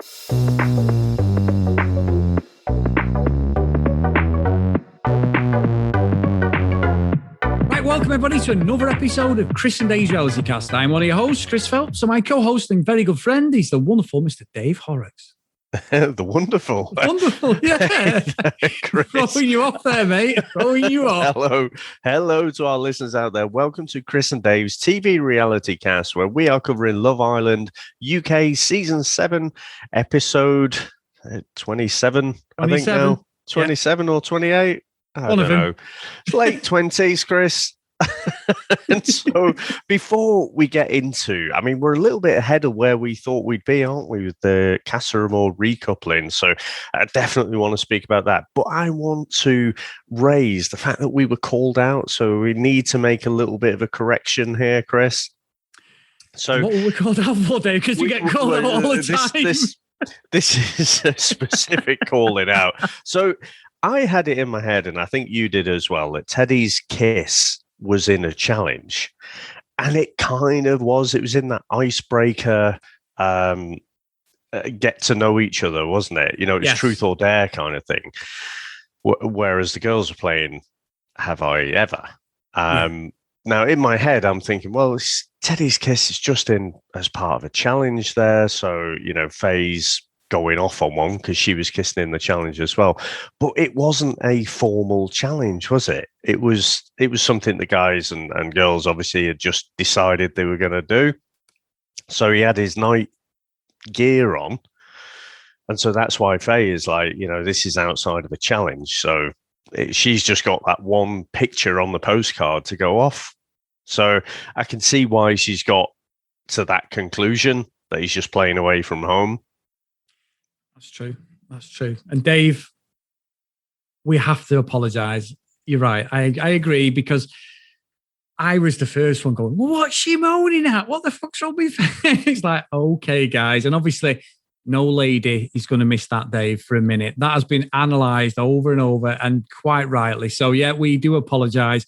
Right, welcome everybody to another episode of Chris and Dave's Reality Cast. I'm one of your hosts, Chris Phelps, and my co-host and very good friend is the wonderful Mr. Dave Horrocks. The wonderful. Wonderful, yeah. Chris. Throwing you off there, mate. Throwing you off. Hello to our listeners out there. Welcome to Chris and Dave's TV reality cast, where we are covering Love Island UK Season 7, Episode 27, I think now. 27 or 28? I don't know. It's late 20s, Chris. And so before we get into, I mean, we're a little bit ahead of where we thought we'd be, aren't we, with the Casa Amor recoupling? So I definitely want to speak about that. But I want to raise the fact that we were called out. So we need to make a little bit of a correction here, Chris. So what were we called out for, Dave? Because we get called out all the time. This is a specific calling out. So I had it in my head, and I think you did as well, that Teddy's kiss was in a challenge, and it kind of was. It was in that icebreaker, get to know each other, wasn't it? You know, it's truth or dare kind of thing. Whereas the girls are playing Have I Ever? Now, in my head, I'm thinking, well, Teddy's kiss is just in as part of a challenge there. So, you know, Faye's going off on one because she was kissing in the challenge as well. But it wasn't a formal challenge, was it? It was something the guys and girls obviously had just decided they were going to do. So he had his night gear on. And so that's why Faye is like, you know, this is outside of a challenge. So she's just got that one picture on the postcard to go off. So I can see why she's got to that conclusion that he's just playing away from home. That's true. And Dave, we have to apologise. You're right. I agree, because I was the first one going, well, what's she moaning at? What the fuck's wrong with her? It's like, okay, guys. And obviously, no lady is going to miss that, Dave, for a minute. That has been analysed over and over, and quite rightly. So, yeah, we do apologise.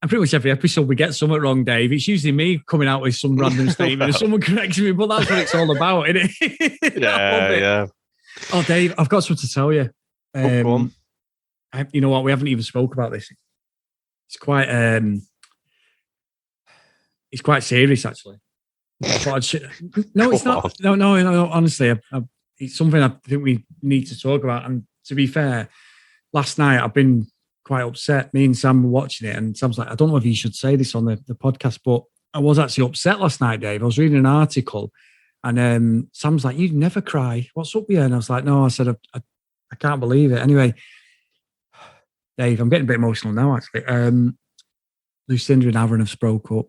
And pretty much every episode we get something wrong, Dave. It's usually me coming out with some random statement and someone corrects me, but that's what it's all about, isn't it? Yeah. Oh, Dave, I've got something to tell you. Go on. You know what? We haven't even spoke about this. It's quite serious, actually. No, it's not. No. Honestly, it's something I think we need to talk about. And to be fair, last night I've been quite upset. Me and Sam were watching it, and Sam's like, I don't know if you should say this on the podcast, but I was actually upset last night, Dave. I was reading an article, and Sam's like, you'd never cry. What's up with you? And I was like, no, I said, I can't believe it. Anyway, Dave, I'm getting a bit emotional now, actually. Lucinda and Aaron have broke up.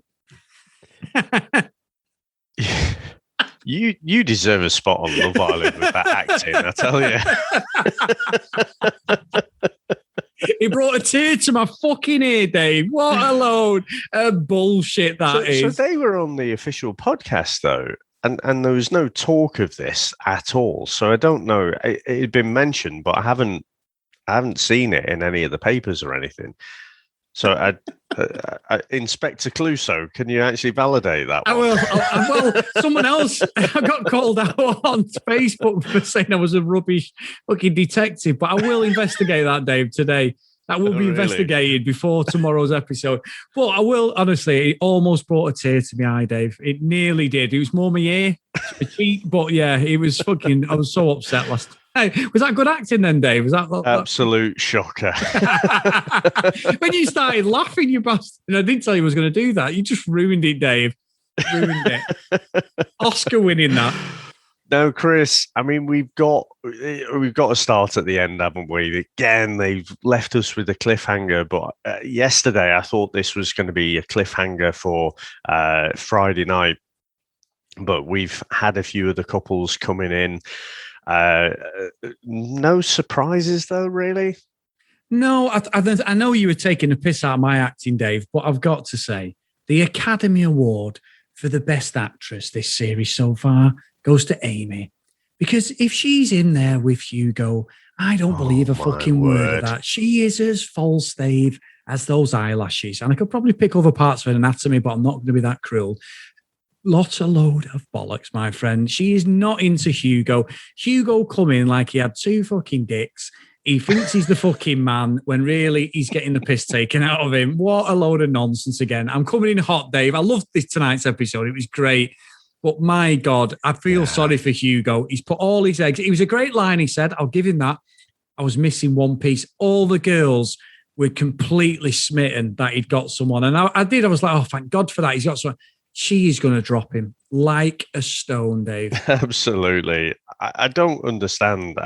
You deserve a spot on Love Island with that acting, I tell you. He brought a tear to my fucking ear, Dave. What a load of bullshit that is. So they were on the official podcast, though, and there was no talk of this at all. So I don't know. It had been mentioned, but I haven't seen it in any of the papers or anything. So, Inspector Clouseau, can you actually validate that one? I will. Well, someone else, I got called out on Facebook for saying I was a rubbish fucking detective, but I will investigate that, Dave, today. That will be investigated before tomorrow's episode. But I will, honestly, it almost brought a tear to my eye, Dave. It nearly did. It was more my ear, a cheek, but yeah, it was fucking, I was so upset last time. Hey, was that good acting then, Dave? Was that absolute shocker? When you started laughing, you bastard! And I didn't tell you I was going to do that. You just ruined it, Dave. Ruined it. Oscar winning that. No, Chris. I mean, we've got to start at the end, haven't we? Again, they've left us with a cliffhanger. But yesterday, I thought this was going to be a cliffhanger for Friday night. But we've had a few of the couples coming in. No surprises, though, really. No, I know you were taking a piss out of my acting, Dave, but I've got to say, the Academy Award for the Best Actress this series so far goes to Amy. Because if she's in there with Hugo, I don't believe a fucking word of that. She is as false, Dave, as those eyelashes. And I could probably pick other parts of her anatomy, but I'm not going to be that cruel. a load of bollocks, my friend. She is not into Hugo. Hugo come in like he had two fucking dicks. He thinks he's the fucking man when really he's getting the piss taken out of him. What a load of nonsense again. I'm coming in hot, Dave. I loved this tonight's episode. It was great. But my God, I feel sorry for Hugo. He's put all his eggs. It was a great line, he said. I'll give him that. I was missing one piece. All the girls were completely smitten that he'd got someone. And I was like, oh, thank God for that. He's got someone. She is going to drop him like a stone, Dave. Absolutely. I don't understand.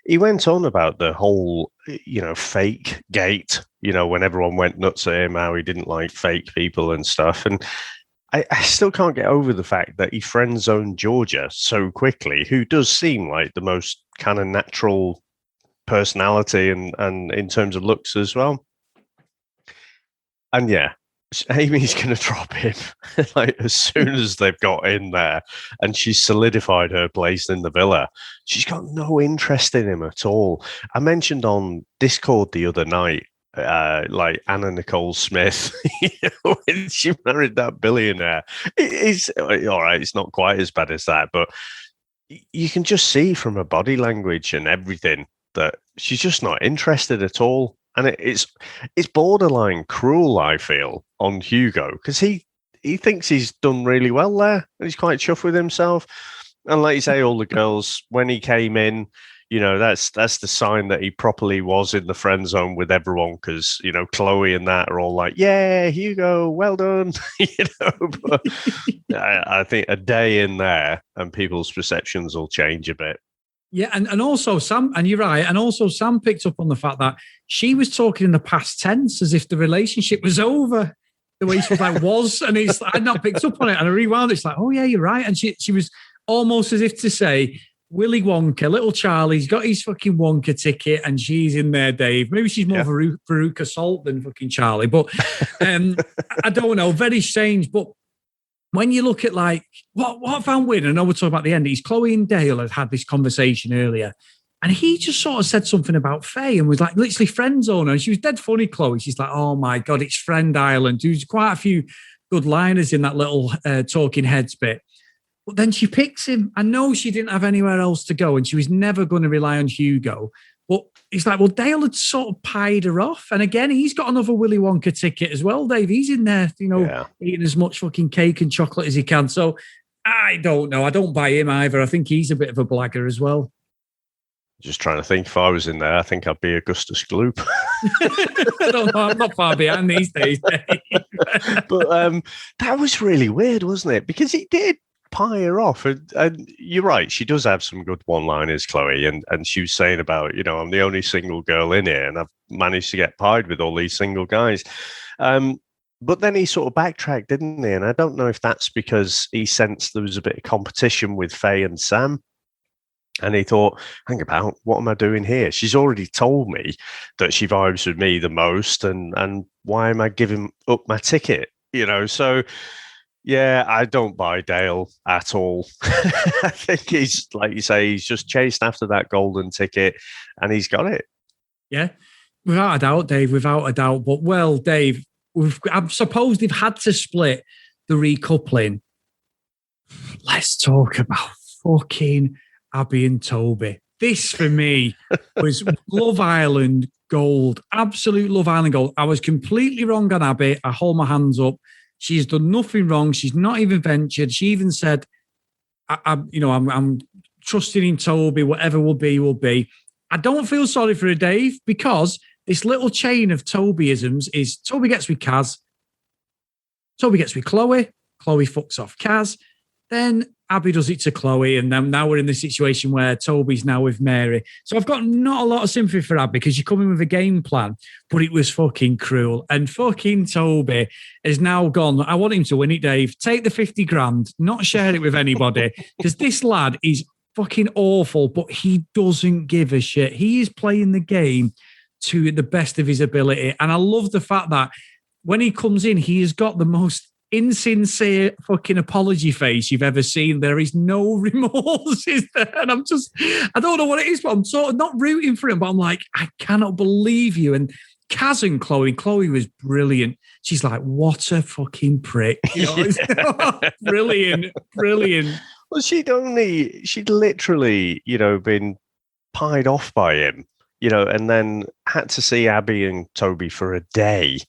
He went on about the whole, fake gate, when everyone went nuts at him, how he didn't like fake people and stuff. And I still can't get over the fact that he friend-zoned Georgia so quickly, who does seem like the most kind of natural personality and in terms of looks as well. And yeah, Amy's going to drop him like as soon as they've got in there, and she's solidified her place in the villa. She's got no interest in him at all. I mentioned on Discord the other night, like Anna Nicole Smith, when she married that billionaire. It's all right. It's not quite as bad as that, but you can just see from her body language and everything that she's just not interested at all. And it's borderline cruel, I feel, on Hugo, because he thinks he's done really well there, and he's quite chuffed with himself. And like you say, all the girls, when he came in, that's the sign that he properly was in the friend zone with everyone, because, Chloe and that are all like, yeah, Hugo, well done. But I think a day in there and people's perceptions will change a bit. Yeah, and also Sam, and you're right, and also Sam picked up on the fact that she was talking in the past tense as if the relationship was over, the way she was like, was, and I'd not picked up on it, and I rewound it, it's like, oh yeah, you're right, and she was almost as if to say, Willy Wonka, little Charlie's got his fucking Wonka ticket, and she's in there, Dave. Maybe she's more of a Veruca Salt than fucking Charlie, but I don't know, very strange, but when you look at like what I found weird, I know we're talking about the end, is Chloe and Dale had this conversation earlier, and he just sort of said something about Faye and was like literally friend zone her. And she was dead funny, Chloe. She's like, oh my God, it's Friend Island. There's quite a few good liners in that little talking heads bit. But then she picks him. I know she didn't have anywhere else to go and she was never going to rely on Hugo. But it's like, well, Dale had sort of pied her off. And again, he's got another Willy Wonka ticket as well, Dave. He's in there, eating as much fucking cake and chocolate as he can. So I don't know. I don't buy him either. I think he's a bit of a blagger as well. Just trying to think, if I was in there, I think I'd be Augustus Gloop. I don't know. I'm not far behind these days, Dave. But that was really weird, wasn't it? Because he did pie her off. And you're right, she does have some good one-liners, Chloe. And she was saying about, I'm the only single girl in here and I've managed to get pied with all these single guys. But then he sort of backtracked, didn't he? And I don't know if that's because he sensed there was a bit of competition with Faye and Sam. And he thought, hang about, what am I doing here? She's already told me that she vibes with me the most. And why am I giving up my ticket? So... yeah, I don't buy Dale at all. I think he's, like you say, he's just chased after that golden ticket and he's got it. Yeah, without a doubt, Dave, without a doubt. But, well, Dave, I suppose they've had to split the recoupling. Let's talk about fucking Abby and Toby. This, for me, was Love Island gold. Absolute Love Island gold. I was completely wrong on Abby. I hold my hands up. She's done nothing wrong. She's not even ventured. She even said, I'm trusting in Toby. Whatever will be, will be. I don't feel sorry for her, Dave, because this little chain of Tobyisms is Toby gets with Kaz. Toby gets with Chloe. Chloe fucks off Kaz. Then Abby does it to Chloe, and then now we're in the situation where Toby's now with Mary. So I've got not a lot of sympathy for Abby because you come in with a game plan, but it was fucking cruel. And fucking Toby has now gone, I want him to win it, Dave. Take the 50 grand, not share it with anybody, because this lad is fucking awful, but he doesn't give a shit. He is playing the game to the best of his ability. And I love the fact that when he comes in, he has got the most insincere fucking apology face you've ever seen. There is no remorse, is there? And I don't know what it is, but I'm sort of not rooting for him, but I'm like, I cannot believe you. And Kaz and Chloe. Chloe was brilliant. She's like, what a fucking prick. You know? Brilliant. Well, she'd literally, been pied off by him, and then had to see Abby and Toby for a day.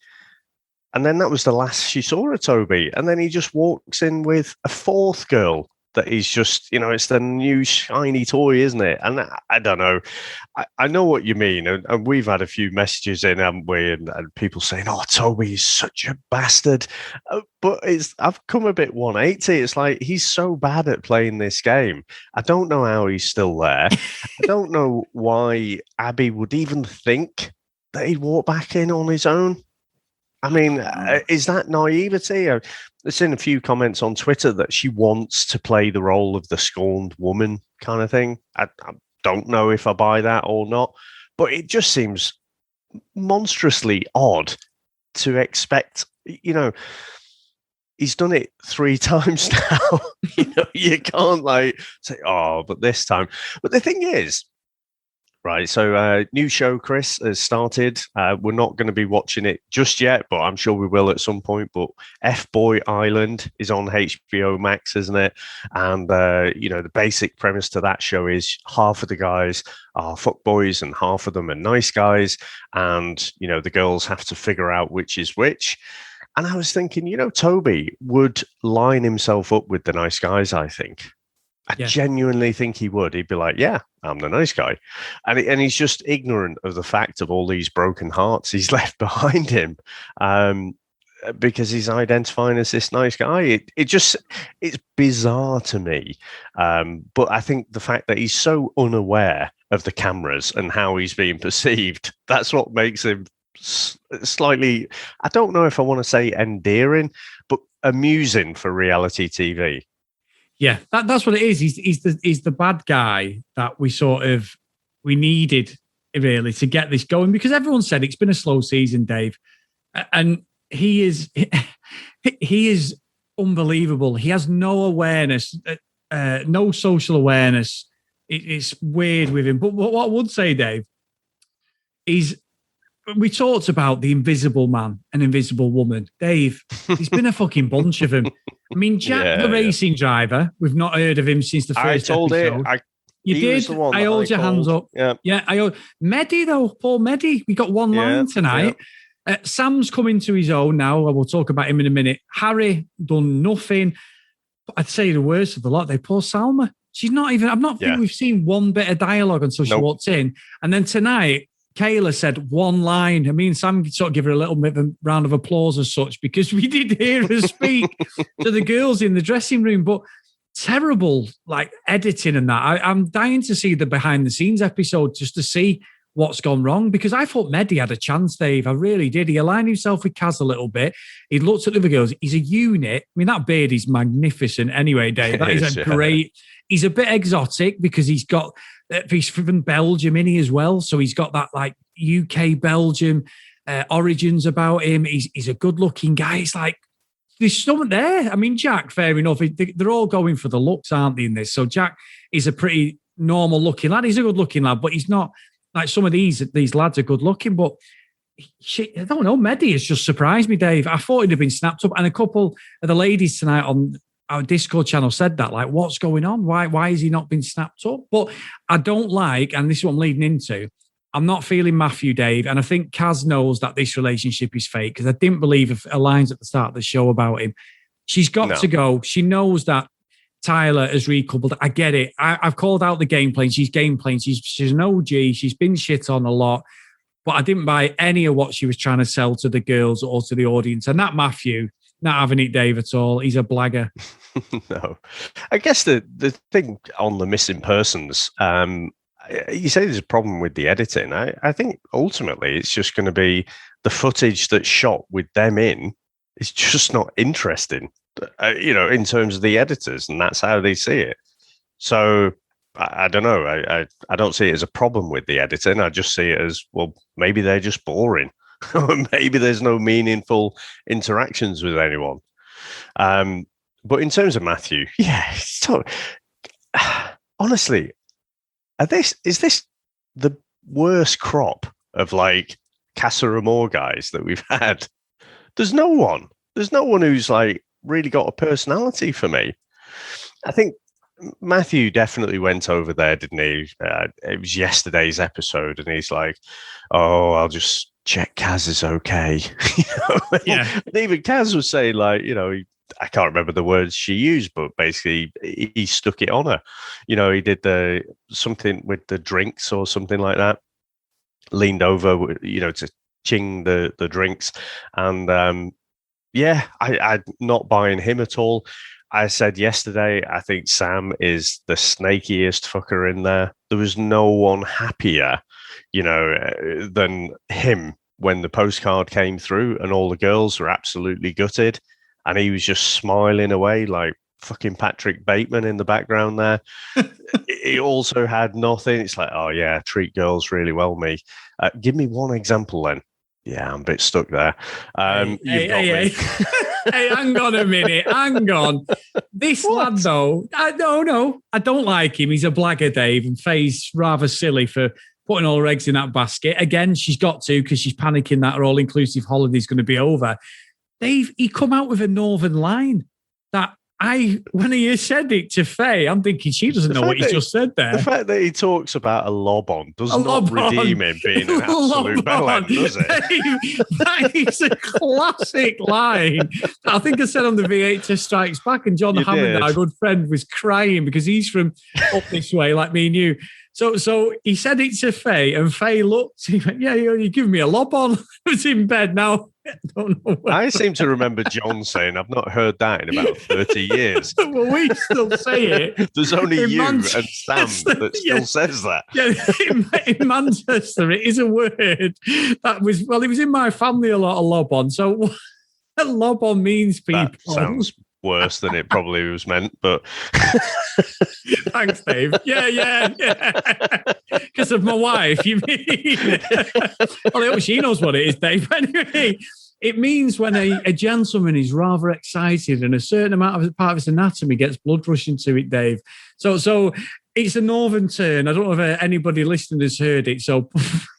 And then that was the last she saw of Toby. And then he just walks in with a fourth girl that he's just, it's the new shiny toy, isn't it? And I don't know. I know what you mean. And we've had a few messages in, haven't we? And people saying, oh, Toby is such a bastard. But I've come a bit 180. It's like, he's so bad at playing this game. I don't know how he's still there. I don't know why Abby would even think that he'd walk back in on his own. I mean, is that naivety? I've seen a few comments on Twitter that she wants to play the role of the scorned woman kind of thing. I don't know if I buy that or not, but it just seems monstrously odd to expect, he's done it 3 times now. You can't say, oh, but this time. But the thing is, right, so new show, Chris, has started. We're not going to be watching it just yet, but I'm sure we will at some point. But F-Boy Island is on HBO Max, isn't it? And, the basic premise to that show is half of the guys are fuckboys and half of them are nice guys. And, the girls have to figure out which is which. And I was thinking, Toby would line himself up with the nice guys, I think. I genuinely think he would. He'd be like, yeah, I'm the nice guy. And he's just ignorant of the fact of all these broken hearts he's left behind him because he's identifying as this nice guy. It's bizarre to me. But I think the fact that he's so unaware of the cameras and how he's being perceived, that's what makes him slightly, I don't know if I want to say endearing, but amusing for reality TV. Yeah, that's what it is. He's the bad guy that we needed really to get this going, because everyone said it's been a slow season, Dave, and he is unbelievable. He has no awareness, no social awareness. It's weird with him. But what I would say, Dave, is we talked about the invisible man and invisible woman. Dave, there's been a fucking bunch of them. I mean, Jack, the racing driver, we've not heard of him since the first episode. You did. I hold your hands up. Yeah. Mehdi, though, poor Mehdi. We got one line tonight. Yeah. Sam's coming to his own now. We'll talk about him in a minute. Harry done nothing. I'd say the worst of the lot, poor Salma. She's not even, think we've seen one bit of dialogue until she walked in. And then tonight, Kayla said one line. I mean, Sam sort of give her a little bit of a round of applause as such, because we did hear her speak to the girls in the dressing room. But terrible, editing and that. I'm dying to see the behind the scenes episode just to see what's gone wrong, because I thought Mehdi had a chance, Dave. I really did. He aligned himself with Kaz a little bit. He looked at the other girls. He's a unit. I mean, that beard is magnificent anyway, Dave. That is a great... He's a bit exotic because he's from Belgium in he as well. So he's got that UK Belgium origins about him. He's a good looking guy. It's there's something there. I mean, Jack, fair enough. They're all going for the looks, aren't they, in this? So Jack is a pretty normal looking lad. He's a good looking lad, but he's not like some of these lads are good looking. But I don't know. Mehdi has just surprised me, Dave. I thought he'd have been snapped up. And a couple of the ladies tonight on our Discord channel said that, what's going on? Why has he not been snapped up? But I don't and this is what I'm leading into, I'm not feeling Matthew, Dave, and I think Kaz knows that this relationship is fake, because I didn't believe her lines at the start of the show about him. She's got to go. She knows that Tyler has recoupled. I get it. I've called out the game playing. She's game playing. She's an OG. She's been shit on a lot, but I didn't buy any of what she was trying to sell to the girls or to the audience. And that Matthew, not having it, Dave, at all. He's a blagger. No. I guess the thing on the missing persons, you say there's a problem with the editing. I think ultimately it's just going to be the footage that's shot with them in is just not interesting, in terms of the editors, and that's how they see it. So I don't know. I don't see it as a problem with the editing. I just see it as, well, maybe they're just boring. Maybe there's no meaningful interactions with anyone. But in terms of Matthew, honestly, is this the worst crop of Casa Amor guys that we've had, there's no one. There's no one who's like really got a personality for me. I think Matthew definitely went over there, didn't he? It was yesterday's episode, and he's like, "Oh, I'll just check Kaz is okay." Yeah. And even Kaz was saying, like, I can't remember the words she used, but basically he stuck it on her. He did something with the drinks or something like that. Leaned over, to ching the drinks, and I'm not buying him at all. I said yesterday, I think Sam is the snakiest fucker in there. There was no one happier, than him when the postcard came through and all the girls were absolutely gutted. And he was just smiling away like fucking Patrick Bateman in the background there. He also had nothing. It's like, oh, yeah, treat girls really well, me. Give me one example then. Yeah, I'm a bit stuck there. Hey, hang on a minute. Hang on. This lad, though, I don't like him. He's a blagger, Dave, and Faye's rather silly for putting all her eggs in that basket. Again, she's got to because she's panicking that her all-inclusive holiday is going to be over. Dave, he come out with a northern line that when he said it to Faye, I'm thinking she doesn't know what he just said there. The fact that he talks about a lob on does not redeem him being an absolute bellend, does it? That is a classic line. I think I said on the VHS Strikes Back, and John Hammond, our good friend, was crying because he's from up this way, like me and you. So he said it to Faye, and Faye looked. He went, "Yeah, you're giving me a lob on." I was in bed now. I don't know. I seem to remember John saying, "I've not heard that in about 30 years." Well, we still say it. There's only you and Sam that still says that. Yeah, in Manchester, it is a word that was. Well, it was in my family a lot of lob on. So, what a lob on means, people. That sounds worse than it probably was meant, but thanks, Dave. Yeah. Because of my wife, you mean? Well, I hope she knows what it is, Dave. Anyway, it means when a gentleman is rather excited and a certain amount of part of his anatomy gets blood rushing to it, Dave. So it's a northern turn. I don't know if anybody listening has heard it, so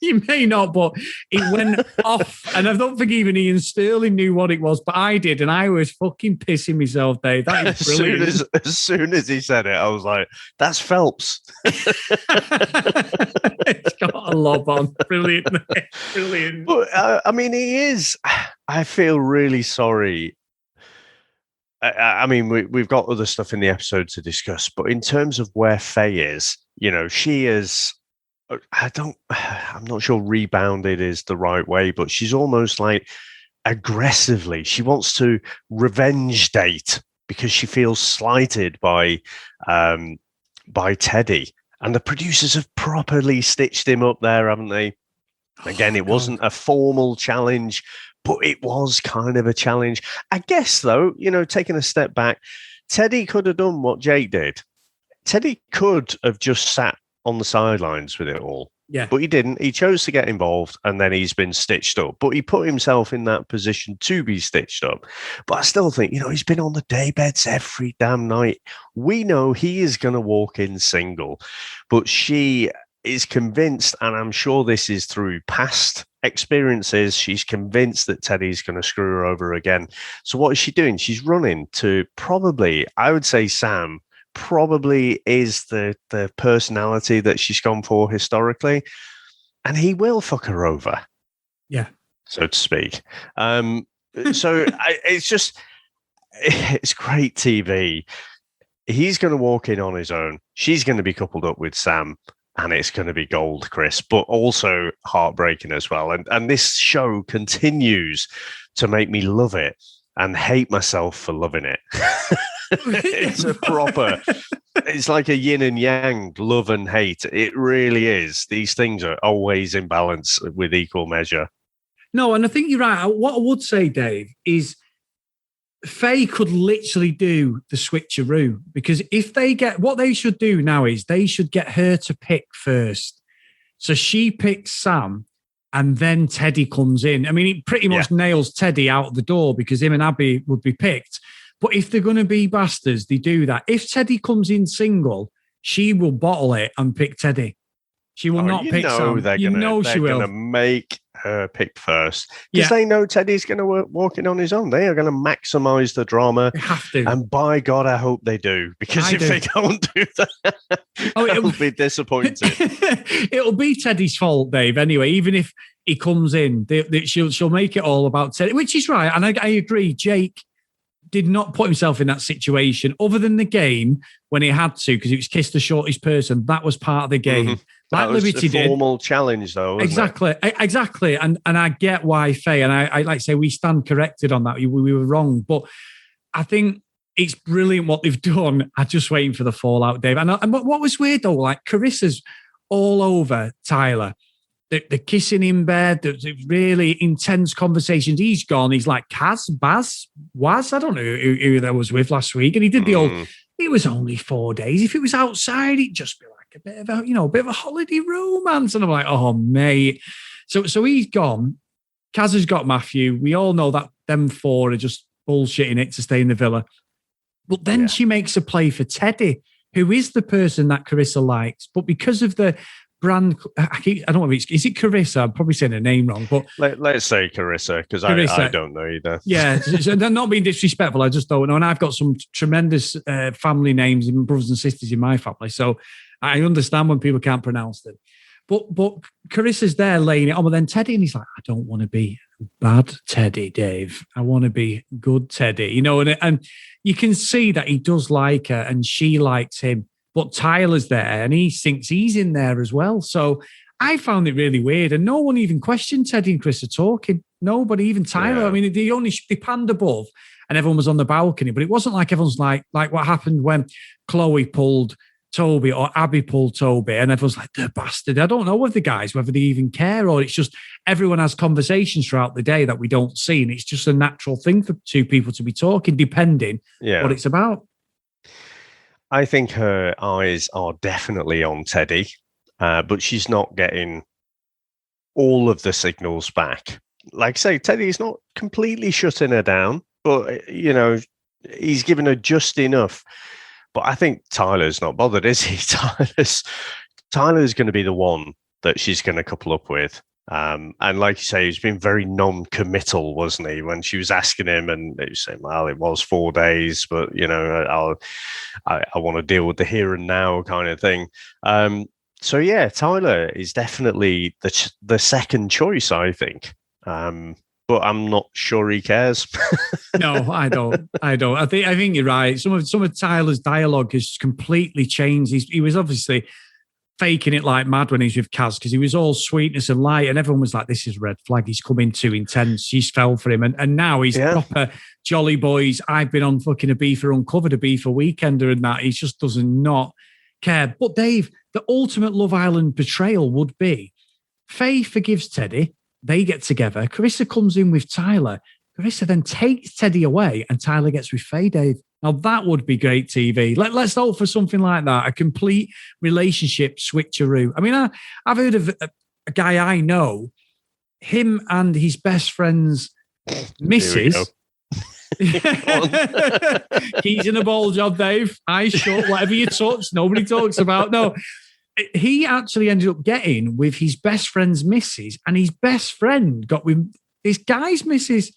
you may not, but it went off. And I don't think even Ian Sterling knew what it was, but I did, and I was fucking pissing myself, Dave. That is brilliant. As soon as he said it, I was like, that's Phelps. It's got a lob on. Brilliant. But, he is. I feel really sorry. I mean, we've got other stuff in the episode to discuss, but in terms of where Faye is, she is, I'm not sure rebounded is the right way, but she's almost like aggressively, she wants to revenge date because she feels slighted by Teddy. And the producers have properly stitched him up there, haven't they? Again, it wasn't a formal challenge, but it was kind of a challenge. I guess, though, taking a step back, Teddy could have done what Jake did. Teddy could have just sat on the sidelines with it all. Yeah. But he didn't. He chose to get involved, and then he's been stitched up. But he put himself in that position to be stitched up. But I still think, he's been on the daybeds every damn night. We know he is going to walk in single. But she is convinced, and I'm sure this is through past experiences, she's convinced that Teddy's going to screw her over again. So what is she doing? She's running to probably, I would say Sam probably is the personality that she's gone for historically, and he will fuck her over. Yeah. So to speak. It's great TV. He's going to walk in on his own. She's going to be coupled up with Sam. And it's going to be gold, Chris, but also heartbreaking as well. And this show continues to make me love it and hate myself for loving it. It's like a yin and yang, love and hate. It really is. These things are always in balance with equal measure. No, and I think you're right. What I would say, Dave, is Faye could literally do the switcheroo, because if they what they should do now is they should get her to pick first. So she picks Sam and then Teddy comes in. I mean, it pretty much nails Teddy out the door because him and Abby would be picked. But if they're going to be bastards, they do that. If Teddy comes in single, she will bottle it and pick Teddy. She will not pick Sam. They're going to make her pick first because they know Teddy's going to walk in on his own. They are going to maximize the drama. They have to. And by God, I hope they do, because if they don't do that, I'll be disappointed. It'll be Teddy's fault, Dave, anyway, even if he comes in, she'll make it all about Teddy, which is right. And I agree, Jake did not put himself in that situation other than the game when he had to, because it was kiss the shortest person. That was part of the game. Mm-hmm. That was a formal challenge, though, wasn't it? Exactly. And I get why Faye, and I like to say we stand corrected on that. We were wrong. But I think it's brilliant what they've done. I'm just waiting for the fallout, Dave. And what was weird, though, like Carissa's all over Tyler. The kissing in bed, the really intense conversations. He's gone. He's like Baz, I don't know who that was with last week. And he did the old, it was only 4 days. If it was outside, it'd just be like a bit of a holiday romance. And I'm like, oh, mate. So he's gone. Casa's got Matthew. We all know that them four are just bullshitting it to stay in the villa. But then she makes a play for Teddy, who is the person that Carissa likes. But because of the brand, I don't know if is it Carissa? I'm probably saying her name wrong, but let's say Carissa, because I don't know either. Yeah, so they're not being disrespectful. I just don't know. And I've got some tremendous family names and brothers and sisters in my family, so I understand when people can't pronounce them. But Carissa's there laying it on, but then Teddy, and he's like, I don't want to be bad Teddy, Dave. I want to be good Teddy, and you can see that he does like her and she likes him. But Tyler's there and he thinks he's in there as well. So I found it really weird. And no one even questioned Teddy and Chris are talking. Nobody, even Tyler. Yeah. I mean, they panned above and everyone was on the balcony. But it wasn't like everyone's like what happened when Chloe pulled Toby or Abby pulled Toby. And everyone's like, the bastard. I don't know with the guys, whether they even care, or it's just everyone has conversations throughout the day that we don't see. And it's just a natural thing for two people to be talking, depending what it's about. I think her eyes are definitely on Teddy, but she's not getting all of the signals back. Like I say, Teddy's not completely shutting her down, but, he's given her just enough. But I think Tyler's not bothered, is he? Tyler's going to be the one that she's going to couple up with. And like you say, he's been very non-committal, wasn't he? When she was asking him, and he was saying, "Well, it was 4 days, but I want to deal with the here and now kind of thing." So yeah, Tyler is definitely the second choice, I think. But I'm not sure he cares. No, I don't. I think you're right. Some of Tyler's dialogue has completely changed. He was obviously faking it like mad when he's with Kaz, because he was all sweetness and light, and everyone was like, this is red flag. He's coming too intense. She's fell for him. And now he's proper jolly boys. I've been on fucking Ibiza Uncovered, Ibiza Weekender and that. He just does not care. But Dave, the ultimate Love Island betrayal would be Faye forgives Teddy. They get together. Carissa comes in with Tyler. Carissa then takes Teddy away and Tyler gets with Faye, Dave. Now, that would be great TV. Let's hope for something like that, a complete relationship switcheroo. I mean, I've heard of a guy I know, him and his best friend's missus. Keys in a ball job, Dave. Eyes shut, whatever you touch, nobody talks about. No, he actually ended up getting with his best friend's missus, and his best friend got with this guy's missus.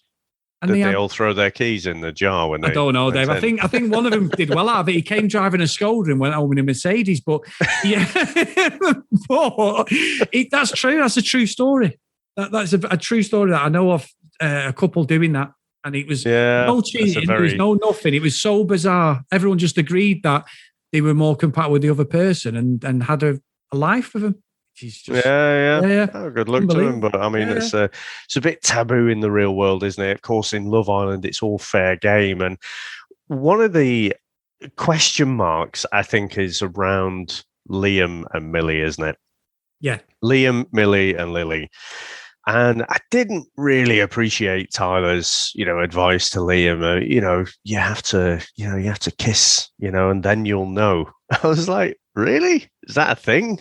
And did they all throw their keys in the jar when they? I don't know, Dave. I think one of them did well out of it. He came driving a Skoda and went home in a Mercedes. But yeah, that's true. That's a true story. That's a true story that I know of. A couple doing that, and it was no cheating. There was no nothing. It was so bizarre. Everyone just agreed that they were more compatible with the other person and had a life with them. Just, Oh, good luck to him. But I mean, it's a bit taboo in the real world, isn't it? Of course, in Love Island, it's all fair game. And one of the question marks, I think, is around Liam and Millie, isn't it? Yeah. Liam, Millie, and Lily. And I didn't really appreciate Tyler's, advice to Liam. You have to kiss, and then you'll know. I was like, really? Is that a thing?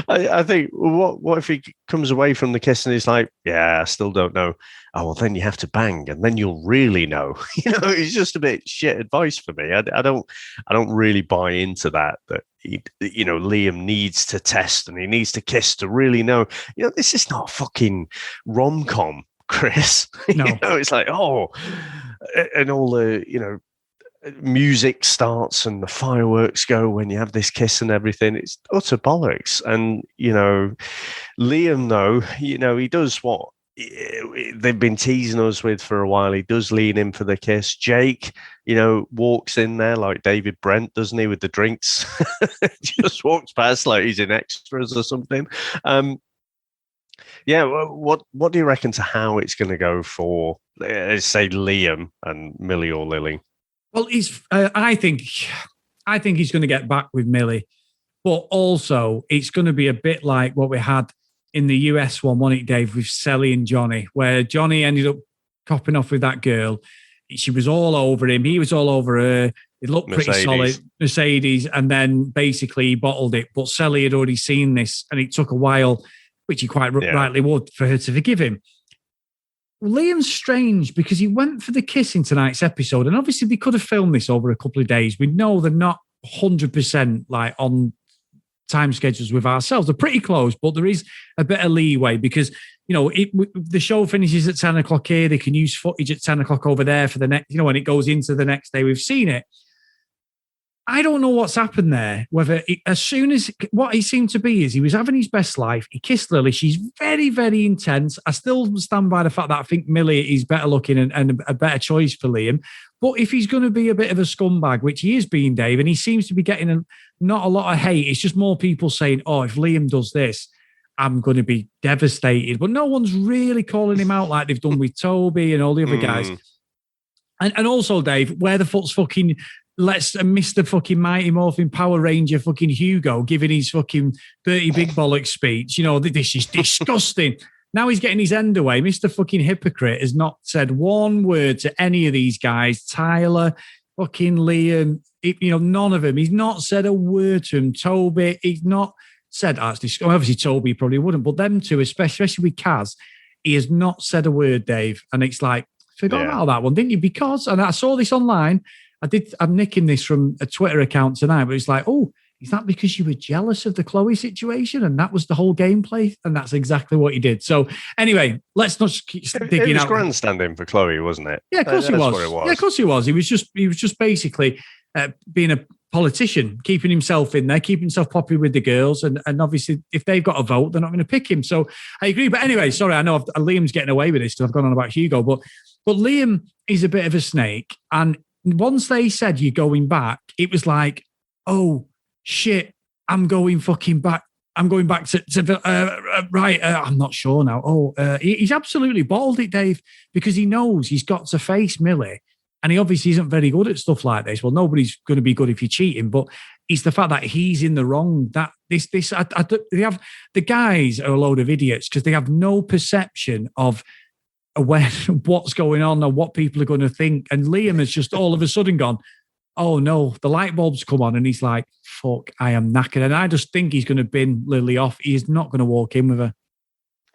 I think, what if he comes away from the kiss and he's like, yeah, I still don't know. Oh, well, then you have to bang and then you'll really know. It's just a bit shit advice for me. I don't really buy into that, Liam needs to test and he needs to kiss to really know. This is not fucking rom-com, Chris. No. It's like, and all the, music starts and the fireworks go when you have this kiss and everything. It's utter bollocks. And, Liam, though, he does what they've been teasing us with for a while. He does lean in for the kiss. Jake, walks in there like David Brent, doesn't he, with the drinks? Just walks past like he's in extras or something. What do you reckon to how it's going to go for, say, Liam and Millie or Lily? Well, I think he's going to get back with Millie, but also it's going to be a bit like what we had in the US one, wasn't it, Dave, with Sally and Johnny, where Johnny ended up copping off with that girl. She was all over him. He was all over her. It looked pretty solid, Mercedes, and then basically he bottled it. But Sally had already seen this, and it took a while, which he quite rightly would, for her to forgive him. Liam's strange because he went for the kiss in tonight's episode, and obviously they could have filmed this over a couple of days. We know they're not 100% like on time schedules with ourselves. They're pretty close, but there is a bit of leeway because, the show finishes at 10 o'clock here. They can use footage at 10 o'clock over there for the next, when it goes into the next day. We've seen it. I don't know what's happened there. Whether as soon as what he seemed to be is he was having his best life. He kissed Lily. She's very, very intense. I still stand by the fact that I think Millie is better looking and a better choice for Liam. But if he's going to be a bit of a scumbag, which he is being, Dave, and he seems to be getting not a lot of hate. It's just more people saying, "Oh, if Liam does this, I'm going to be devastated." But no one's really calling him out like they've done with Toby and all the other guys. And also, Dave, where the fuck's fucking Mr. fucking Mighty Morphin Power Ranger fucking Hugo giving his fucking dirty big bollock speech? This is disgusting. Now he's getting his end away. Mr. fucking hypocrite has not said one word to any of these guys. Tyler, fucking Liam, none of them. He's not said a word to him. Toby, he's not said, obviously Toby probably wouldn't, but them two, especially with Kaz, he has not said a word, Dave. And it's like, forgot about that one, didn't you? Because, and I saw this online, I'm nicking this from a Twitter account tonight, but it's like, oh, is that because you were jealous of the Chloe situation? And that was the whole gameplay? And that's exactly what he did. So anyway, let's not keep digging out. It was grandstanding for Chloe, wasn't it? Yeah, of course he was. Yeah, of course he was. He was just basically being a politician, keeping himself in there, keeping himself popular with the girls. And obviously, if they've got a vote, they're not going to pick him. So I agree. But anyway, sorry, I know Liam's getting away with this because I've gone on about Hugo. But Liam is a bit of a snake. And once they said you're going back, it was like, oh, shit, I'm going fucking back. I'm going back to right. I'm not sure now. He's absolutely bottled it, Dave, because he knows he's got to face Millie. And he obviously isn't very good at stuff like this. Well, nobody's going to be good if you're cheating, but it's the fact that he's in the wrong. That they have the guys are a load of idiots because they have no perception of what's going on or what people are going to think. And Liam has just all of a sudden gone, oh no, the light bulbs come on, and he's like, fuck, I am knackered. And I just think he's going to bin Lily off. He is not going to walk in with her.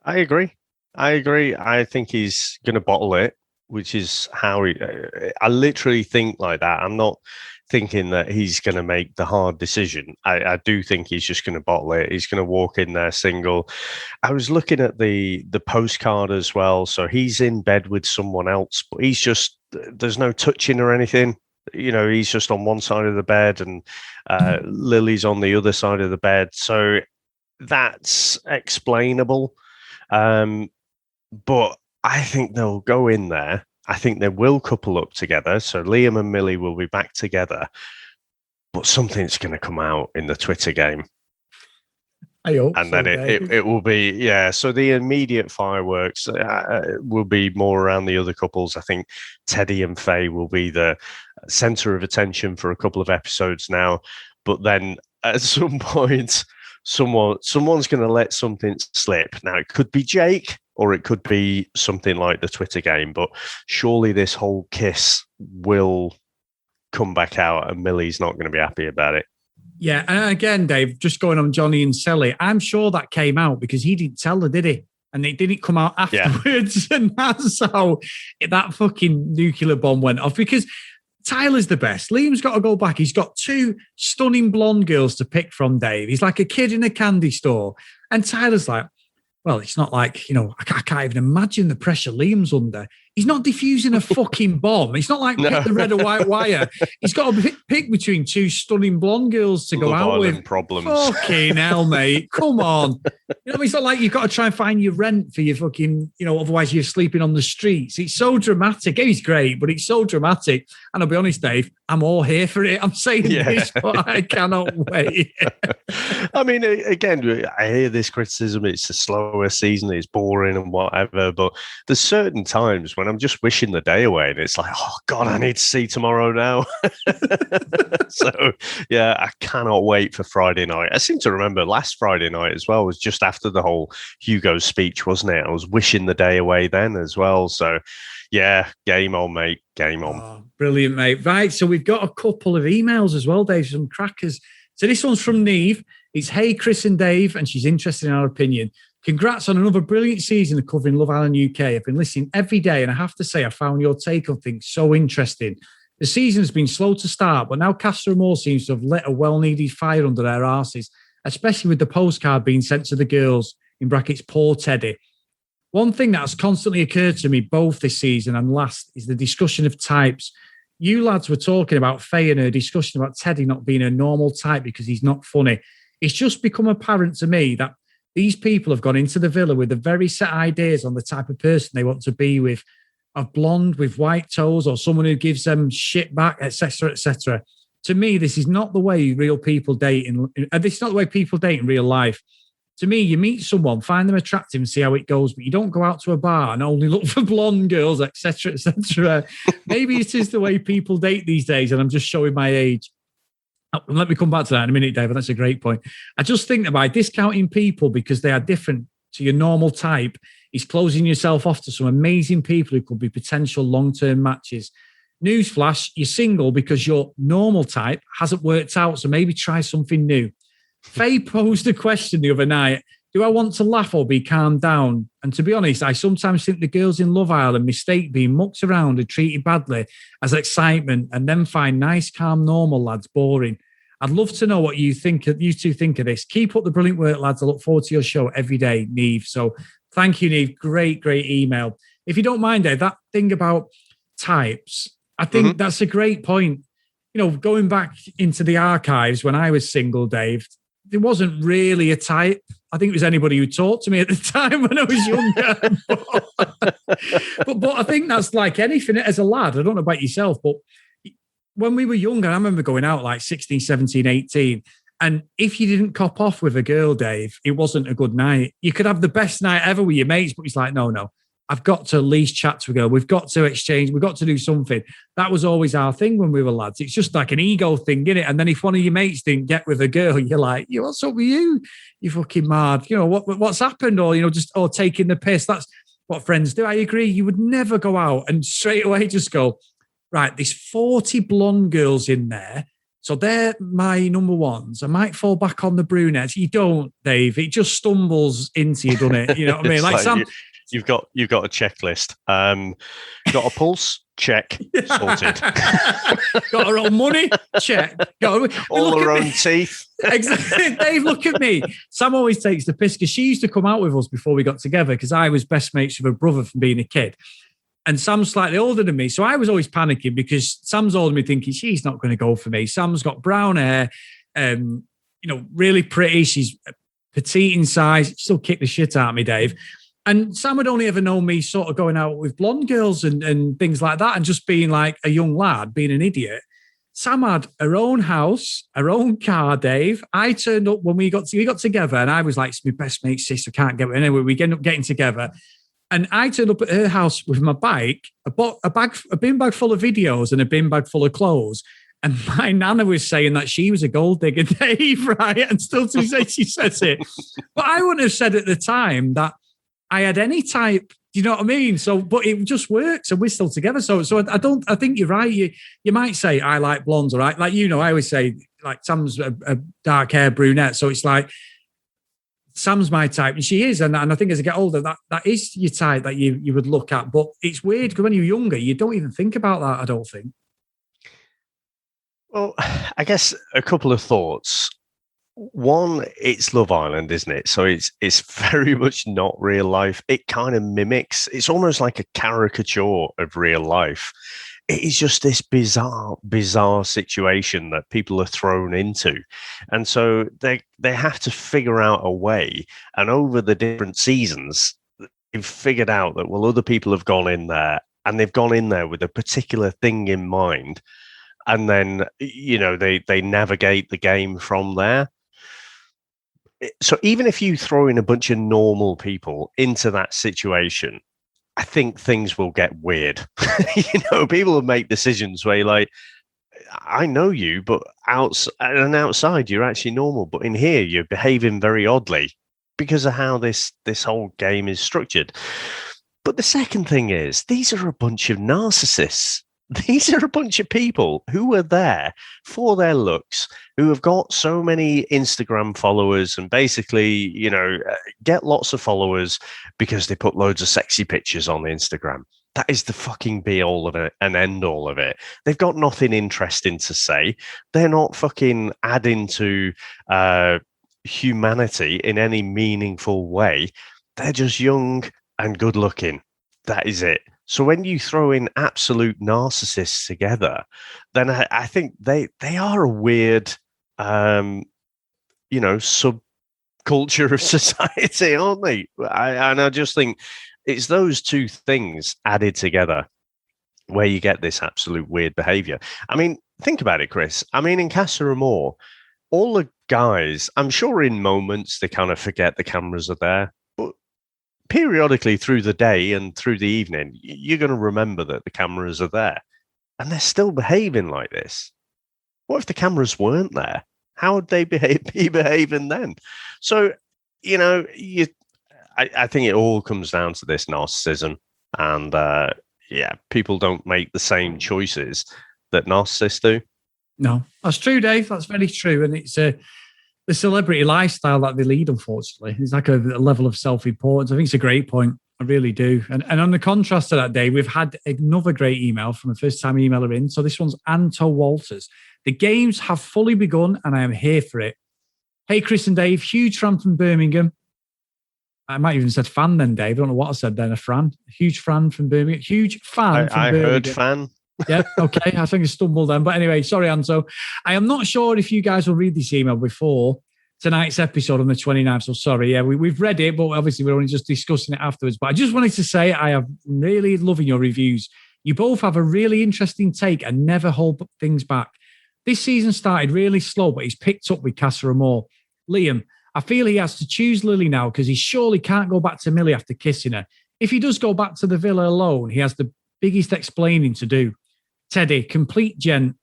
I agree. I think he's going to bottle it, which is how I literally think like that. I'm not thinking that he's going to make the hard decision. I do think he's just going to bottle it. He's going to walk in there single. I was looking at the postcard as well. So he's in bed with someone else, but there's no touching or anything. He's just on one side of the bed and Lily's on the other side of the bed. So that's explainable. But I think they'll go in there. I think they will couple up together. So Liam and Millie will be back together. But something's going to come out in the Twitter game. I hope and then it will be, so the immediate fireworks will be more around the other couples. I think Teddy and Faye will be the center of attention for a couple of episodes now. But then at some point, someone's going to let something slip. Now, it could be Jake or it could be something like the Twitter game, but surely this whole kiss will come back out and Millie's not going to be happy about it. Yeah, and again, Dave, just going on Johnny and Sally, I'm sure that came out because he didn't tell her, did he? And it didn't come out afterwards. Yeah. And that's how that fucking nuclear bomb went off. Because Tyler's the best. Liam's got to go back. He's got 2 stunning blonde girls to pick from, Dave. He's like a kid in a candy store. And Tyler's like, well, it's not like, I can't even imagine the pressure Liam's under. He's not diffusing a fucking bomb. It's not like pick the red or white wire. He's got to pick between 2 stunning blonde girls to go out with. Problems. Fucking hell, mate. Come on. It's not like you've got to try and find your rent for your fucking, otherwise you're sleeping on the streets. It's so dramatic. He's great, but it's so dramatic. And I'll be honest, Dave, I'm all here for it. I'm saying this, but I cannot wait. I mean, again, I hear this criticism. It's a slower season. It's boring and whatever. But there's certain times when I'm just wishing the day away, and it's like, oh God, I need to see tomorrow now. So yeah, I cannot wait for Friday night. I seem to remember last Friday night as well was just after the whole Hugo speech, wasn't it? I was wishing the day away then as well. So yeah, game on, mate. Game on. Oh, brilliant, mate. Right, so we've got a couple of emails as well, Dave, some crackers. So this one's from Neve. It's, hey, Chris and Dave, and she's interested in our opinion. Congrats on another brilliant season of covering Love Island UK. I've been listening every day, and I have to say I found your take on things so interesting. The season has been slow to start, but now Casa Amor seems to have lit a well-needed fire under their arses, especially with the postcard being sent to the girls, in brackets, poor Teddy. One thing that has constantly occurred to me both this season and last is the discussion of types. You lads were talking about Faye and her discussion about Teddy not being a normal type because he's not funny. It's just become apparent to me that these people have gone into the villa with the very set ideas on the type of person they want to be with, a blonde with white toes or someone who gives them shit back, etc., etc. To me, this is not the way real people date. This is not the way people date in real life. To me, you meet someone, find them attractive and see how it goes, but you don't go out to a bar and only look for blonde girls, etc., etc. Maybe it is the way people date these days, and I'm just showing my age. Let me come back to that in a minute, David. That's a great point. I just think that by discounting people because they are different to your normal type is closing yourself off to some amazing people who could be potential long-term matches. Newsflash, you're single because your normal type hasn't worked out, so maybe try something new. Faye posed a question the other night. Do I want to laugh or be calmed down? And to be honest, I sometimes think the girls in Love Island mistake being mucked around and treated badly as excitement and then find nice, calm, normal lads boring. I'd love to know what you two think of this. Keep up the brilliant work, lads. I look forward to your show every day, Neve. So thank you, Neve. Great email. If you don't mind, Dave, that thing about types, I think that's a great point. Going back into the archives when I was single, Dave, there wasn't really a type. I think it was anybody who talked to me at the time when I was younger. but I think that's like anything as a lad. I don't know about yourself, but when we were younger, I remember going out like 16, 17, 18. And if you didn't cop off with a girl, Dave, it wasn't a good night. You could have the best night ever with your mates, but it's like, no. I've got to at least chat to a girl. We've got to exchange. We've got to do something. That was always our thing when we were lads. It's just like an ego thing, innit? And then if one of your mates didn't get with a girl, you're like, what's up with you? You fucking mad. What's happened? Or, taking the piss. That's what friends do. I agree. You would never go out and straight away just go, right, there's 40 blonde girls in there. So they're my number ones. I might fall back on the brunettes. You don't, Dave. It just stumbles into you, doesn't it? You know what I mean? Like Sam... You've got a checklist. Got a pulse? Check. Sorted. Got our own money? Check. All our own teeth. Exactly. Dave, look at me. Sam always takes the piss because she used to come out with us before we got together because I was best mates with her brother from being a kid. And Sam's slightly older than me. So I was always panicking because Sam's older than me thinking she's not going to go for me. Sam's got brown hair, really pretty. She's petite in size. She still kicked the shit out of me, Dave. And Sam had only ever known me sort of going out with blonde girls and things like that and just being like a young lad, being an idiot. Sam had her own house, her own car, Dave. I turned up when we got together and I was like, it's my best mate's sister, can't get with her. Anyway, we ended up getting together. And I turned up at her house with my bike, a bin bag full of videos and a bin bag full of clothes. And my nana was saying that she was a gold digger, Dave, right? And still to this day she says it. But I wouldn't have said at the time that I had any type, do you know what I mean? So, but it just works and we're still together. So I think you're right. You might say, I like blondes, all right? Like, I always say, like, Sam's a dark hair brunette. So it's like, Sam's my type and she is. And I think as I get older, that is your type that you would look at. But it's weird because when you're younger, you don't even think about that, I don't think. Well, I guess a couple of thoughts. One, it's Love Island, isn't it? So it's very much not real life. It kind of mimics. It's almost like a caricature of real life. It is just this bizarre situation that people are thrown into, and so they have to figure out a way. And over the different seasons, they've figured out that other people have gone in there, and they've gone in there with a particular thing in mind, and then they navigate the game from there. So even if you throw in a bunch of normal people into that situation, I think things will get weird. People will make decisions where you're like, I know you, but outside you're actually normal, but in here you're behaving very oddly because of how this whole game is structured. But the second thing is, these are a bunch of narcissists. These are a bunch of people who are there for their looks, who have got so many Instagram followers and basically, get lots of followers because they put loads of sexy pictures on Instagram. That is the fucking be all of it and end all of it. They've got nothing interesting to say. They're not fucking adding to humanity in any meaningful way. They're just young and good looking. That is it. So when you throw in absolute narcissists together, then I think they are a weird, subculture of society, aren't they? I just think it's those two things added together where you get this absolute weird behavior. I mean, think about it, Chris. I mean, in Casa Amor, all the guys, I'm sure in moments they kind of forget the cameras are there. Periodically through the day and through the evening, you're going to remember that the cameras are there, and they're still behaving like this. What if the cameras weren't there? How would they be behaving then? So, I think it all comes down to this narcissism, and people don't make the same choices that narcissists do. No, that's true, Dave. That's very true, and it's the celebrity lifestyle that they lead, unfortunately. It's like a level of self-importance. I think it's a great point. I really do. And on the contrast to that, Dave, we've had another great email from a first-time emailer in. So this one's Anto Walters. The games have fully begun, and I am here for it. Hey, Chris and Dave, huge fan from Birmingham. I might even said fan then, Dave. I don't know what I said then. A fan. Huge fan from Birmingham. Huge fan from Birmingham. I heard fan. Yeah, okay. I think I stumbled then. But anyway, sorry, Anto. I am not sure if you guys will read this email before tonight's episode on the 29th. So sorry. Yeah, we've read it, but obviously we're only just discussing it afterwards. But I just wanted to say I am really loving your reviews. You both have a really interesting take and never hold things back. This season started really slow, but he's picked up with Casa Amor. Liam, I feel he has to choose Lily now because he surely can't go back to Millie after kissing her. If he does go back to the villa alone, he has the biggest explaining to do. Teddy, complete gent,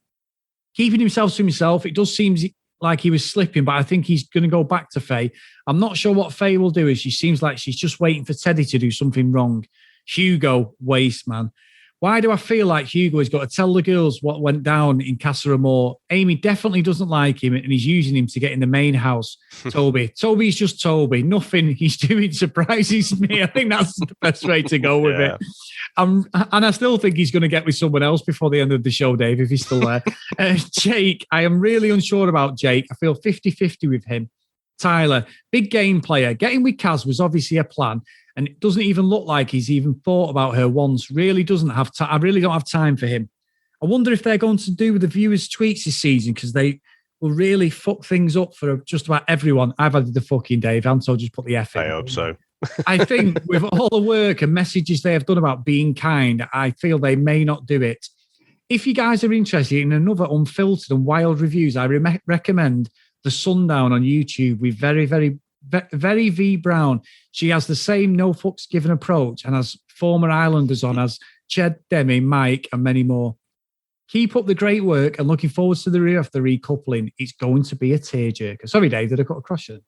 keeping himself to himself. It does seem like he was slipping, but I think he's going to go back to Faye. I'm not sure what Faye will do, as she seems like she's just waiting for Teddy to do something wrong. Hugo, waste, man. Why do I feel like Hugo has got to tell the girls what went down in Casa Amor? Amy definitely doesn't like him, and he's using him to get in the main house. Toby's just Toby. Nothing he's doing surprises me. I think that's the best way to go with it. And I still think he's going to get with someone else before the end of the show, Dave, if he's still there. Jake, I am really unsure about Jake. I feel 50-50 with him. Tyler, big game player. Getting with Kaz was obviously a plan, and it doesn't even look like he's even thought about her once. Really doesn't have time. I really don't have time for him. I wonder if they're going to do with the viewers' tweets this season, because they will really fuck things up for just about everyone. I've added the fucking Dave, and so just put the F in. I hope so. I think with all the work and messages they have done about being kind, I feel they may not do it. If you guys are interested in another unfiltered and wild reviews, I recommend The Sundown on YouTube with very V Brown. She has the same no fucks given approach and has former Islanders on as Ched, Demi, Mike, and many more. Keep up the great work and looking forward to the review of the recoupling. It's going to be a tearjerker. Sorry, Dave, did I cut across you?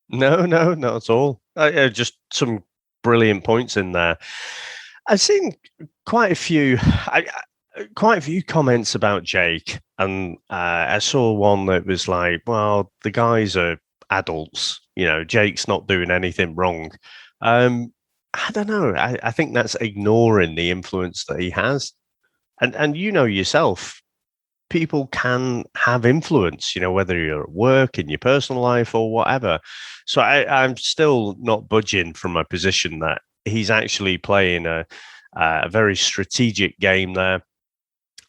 No, not at all. Just some brilliant points in there. I've seen quite a few comments about Jake, and I saw one that was like, well, the guys are adults, Jake's not doing anything wrong. I don't know. I think that's ignoring the influence that he has. And yourself, people can have influence, whether you're at work, in your personal life, or whatever. So I'm still not budging from my position that he's actually playing a very strategic game there.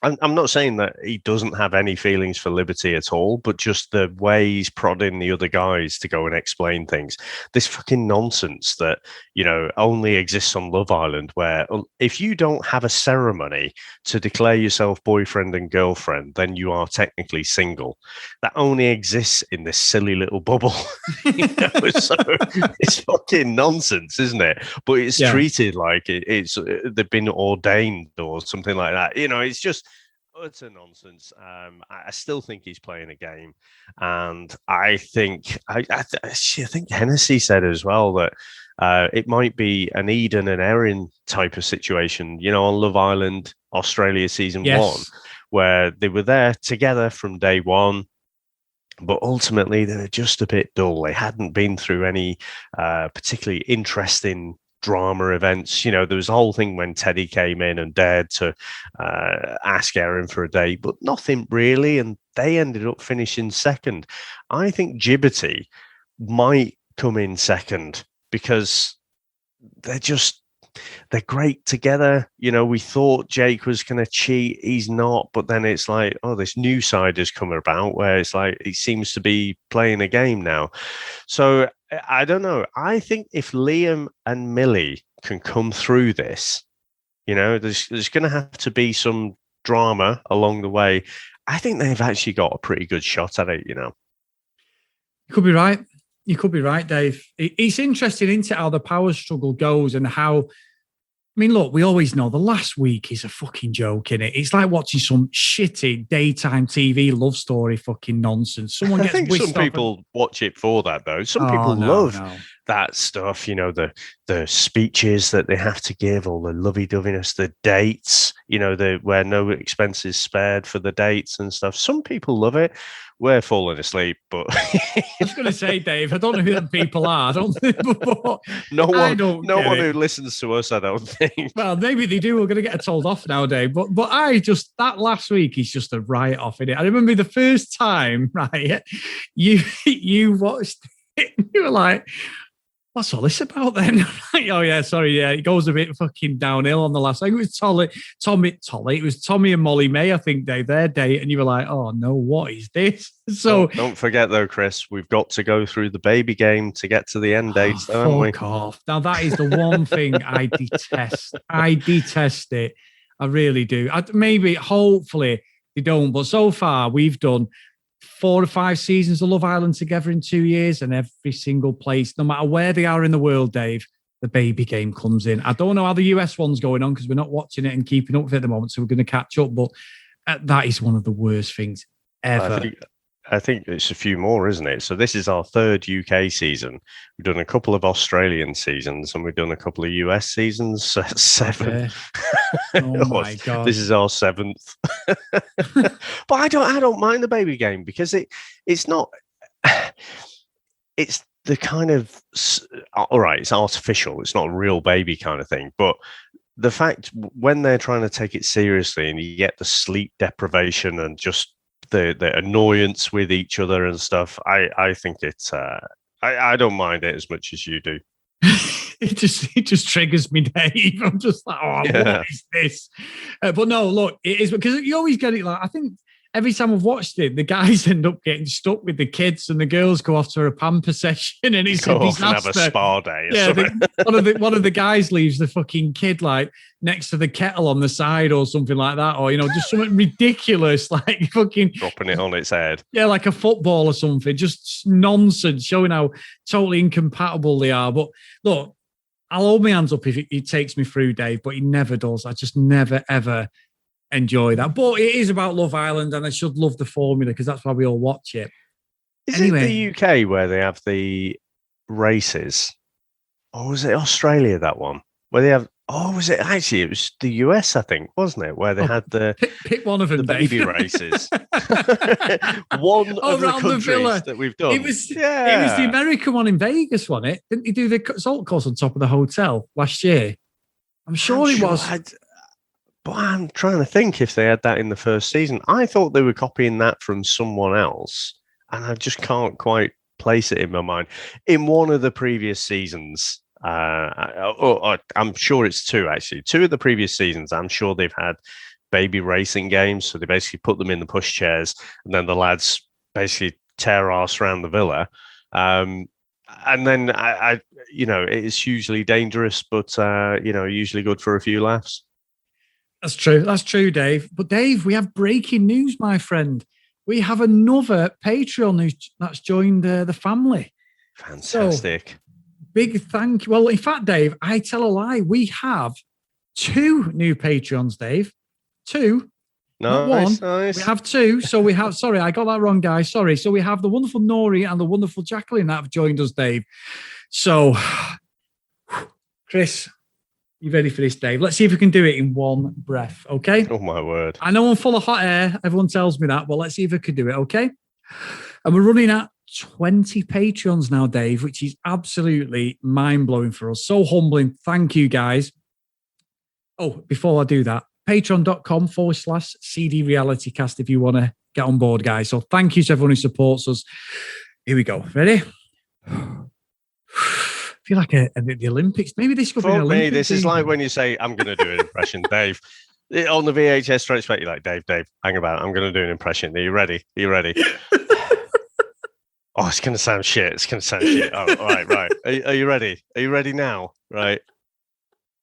I'm not saying that he doesn't have any feelings for Liberty at all, but just the way he's prodding the other guys to go and explain things. This fucking nonsense that, only exists on Love Island, where if you don't have a ceremony to declare yourself boyfriend and girlfriend, then you are technically single. That only exists in this silly little bubble. So it's fucking nonsense, isn't it? But it's treated like it's they've been ordained or something like that. It's just utter nonsense. I still think he's playing a game, and I think I think Hennessy said as well that it might be an Eden and Erin type of situation, on Love Island Australia season 1, where they were there together from day one. But ultimately, they were just a bit dull. They hadn't been through any particularly interesting drama events. There was a whole thing when Teddy came in and dared to ask Erin for a date, but nothing really. And they ended up finishing second. I think Gibbety might come in second because they're great together. We thought Jake was going to cheat. He's not. But then it's like, this new side has come about where it's like he seems to be playing a game now. So I don't know. I think if Liam and Millie can come through this, there's going to have to be some drama along the way. I think they've actually got a pretty good shot at it, You could be right. You could be right, Dave. It's interesting, isn't it, how the power struggle goes and how... I mean, look, we always know the last week is a fucking joke, innit? It's like watching some shitty daytime TV love story fucking nonsense. Someone gets I think some people watch it for that, though. Some people love that stuff, the speeches that they have to give, all the lovey-doveyness, the dates, where no expenses spared for the dates and stuff. Some people love it. We're falling asleep, but I was going to say, Dave, I don't know who the people are. No one who listens to us, I don't think. Well, maybe they do. We're going to get told off now, Dave. But that last week is just a write-off in it. I remember the first time, right? You watched it, and you were like, what's all this about then? Oh, yeah, sorry. Yeah, it goes a bit fucking downhill on the last. I think it was Tommy. It was Tommy and Molly May, I think, their date. And you were like, oh, no, what is this? So don't forget, though, Chris, we've got to go through the baby game to get to the end dates, haven't we? Fuck off. Now, that is the one thing I detest. I detest it. I really do. Hopefully, they don't. But so far, we've done 4 or 5 seasons of Love Island together in 2 years, and every single place, no matter where they are in the world, Dave, the baby game comes in. I don't know how the US one's going on because we're not watching it and keeping up with it at the moment, so we're going to catch up. But that is one of the worst things ever. I think it's a few more, isn't it? So this is our 3rd UK season. We've done a couple of Australian seasons and we've done a couple of US seasons. 7. Okay. Oh my God. This is our 7th. But I don't mind the baby game because it's not. It's the kind of, all right, it's artificial. It's not a real baby kind of thing. But the fact when they're trying to take it seriously and you get the sleep deprivation and just the annoyance with each other and stuff, I think it's I don't mind it as much as you do. It just triggers me, Dave. I'm just like, what is this? But no, look, it is because you always get it. Like, I think every time I've watched it, the guys end up getting stuck with the kids, and the girls go off to a pamper session, and it's a disaster. And have a spa day. One of the guys leaves the fucking kid like next to the kettle on the side or something like that, or just something ridiculous like fucking dropping it on its head. Yeah, like a football or something. Just nonsense, showing how totally incompatible they are. But look, I'll hold my hands up if it takes me through, Dave, but he never does. I just never ever enjoy that. But it is about Love Island, and I should love the formula because that's why we all watch it. Is it the UK where they have the races? Or was it Australia, that one? Where they have... Oh, was it? Actually, it was the US, I think, wasn't it? Where they had the... Pick one of them, the baby races. One of the countries that we've done. It was the American one in Vegas, wasn't it? Didn't you do the salt course on top of the hotel last year? I'm sure it was. But I'm trying to think if they had that in the first season. I thought they were copying that from someone else, and I just can't quite place it in my mind. In one of the previous seasons, I'm sure it's two, actually. Two of the previous seasons, I'm sure they've had baby racing games. So they basically put them in the pushchairs, and then the lads basically tear ass around the villa. And then, it is hugely dangerous, but, usually good for a few laughs. That's true. That's true, Dave. But Dave, we have breaking news, my friend. We have another Patreon that's joined the family. Fantastic. So, big thank you. Well, in fact, Dave, I tell a lie. We have 2 new Patreons, Dave. 2. Not one. Nice. We have 2. So we have, sorry, I got that wrong, guys. Sorry. So we have the wonderful Nori and the wonderful Jacqueline that have joined us, Dave. So, Chris, you ready for this, Dave? Let's see if we can do it in one breath, okay? Oh, my word. I know I'm full of hot air. Everyone tells me that, but let's see if we can do it, okay? And we're running at 20 Patreons now, Dave, which is absolutely mind-blowing for us. So humbling. Thank you, guys. Oh, before I do that, patreon.com/CD RealityCast if you want to get on board, guys. So thank you to everyone who supports us. Here we go. Ready? I feel like the Olympics. Maybe this could be an Olympics. This is like when you say, I'm going to do an impression, Dave. On the VHS stretch back, you're like, Dave, hang about. I'm going to do an impression. Are you ready? Oh, it's going to sound shit. Oh, right. Are you ready? Are you ready now? Right.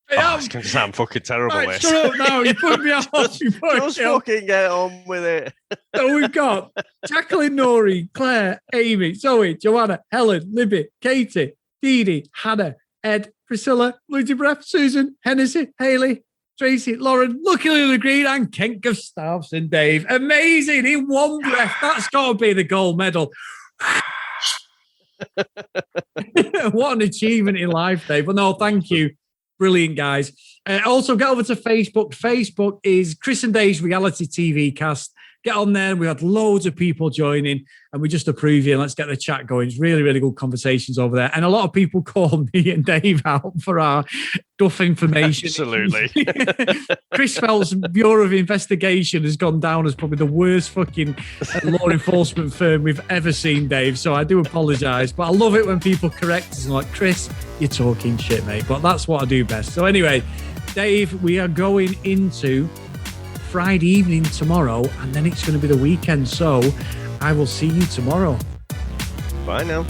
It's going to sound fucking terrible. Right, shut up now. You put me off. Just fucking get on with it. So we've got Jacqueline, Nori, Claire, Amy, Zoe, Joanna, Helen, Libby, Katie, Dee Dee, Hannah, Ed, Priscilla, Luigi Breath, Susan, Hennessy, Haley, Tracy, Lauren, Lucky Lula Green, and Kent Gustafson, Dave. Amazing in one breath. That's got to be the gold medal. What an achievement in life, Dave. But no, thank you. Brilliant, guys. Also, get over to Facebook. Facebook is Chris and Dave's Reality TV Cast. Get on there. We had loads of people joining, and we just approve you. And let's get the chat going. It's really, really good conversations over there. And a lot of people call me and Dave out for our duff information. Absolutely. Chris Felt's Bureau of Investigation has gone down as probably the worst fucking law enforcement firm we've ever seen, Dave. So I do apologise, but I love it when people correct us and like, Chris, you're talking shit, mate. But that's what I do best. So anyway, Dave, we are going into Friday evening tomorrow, and then it's going to be the weekend. So I will see you tomorrow. Bye now.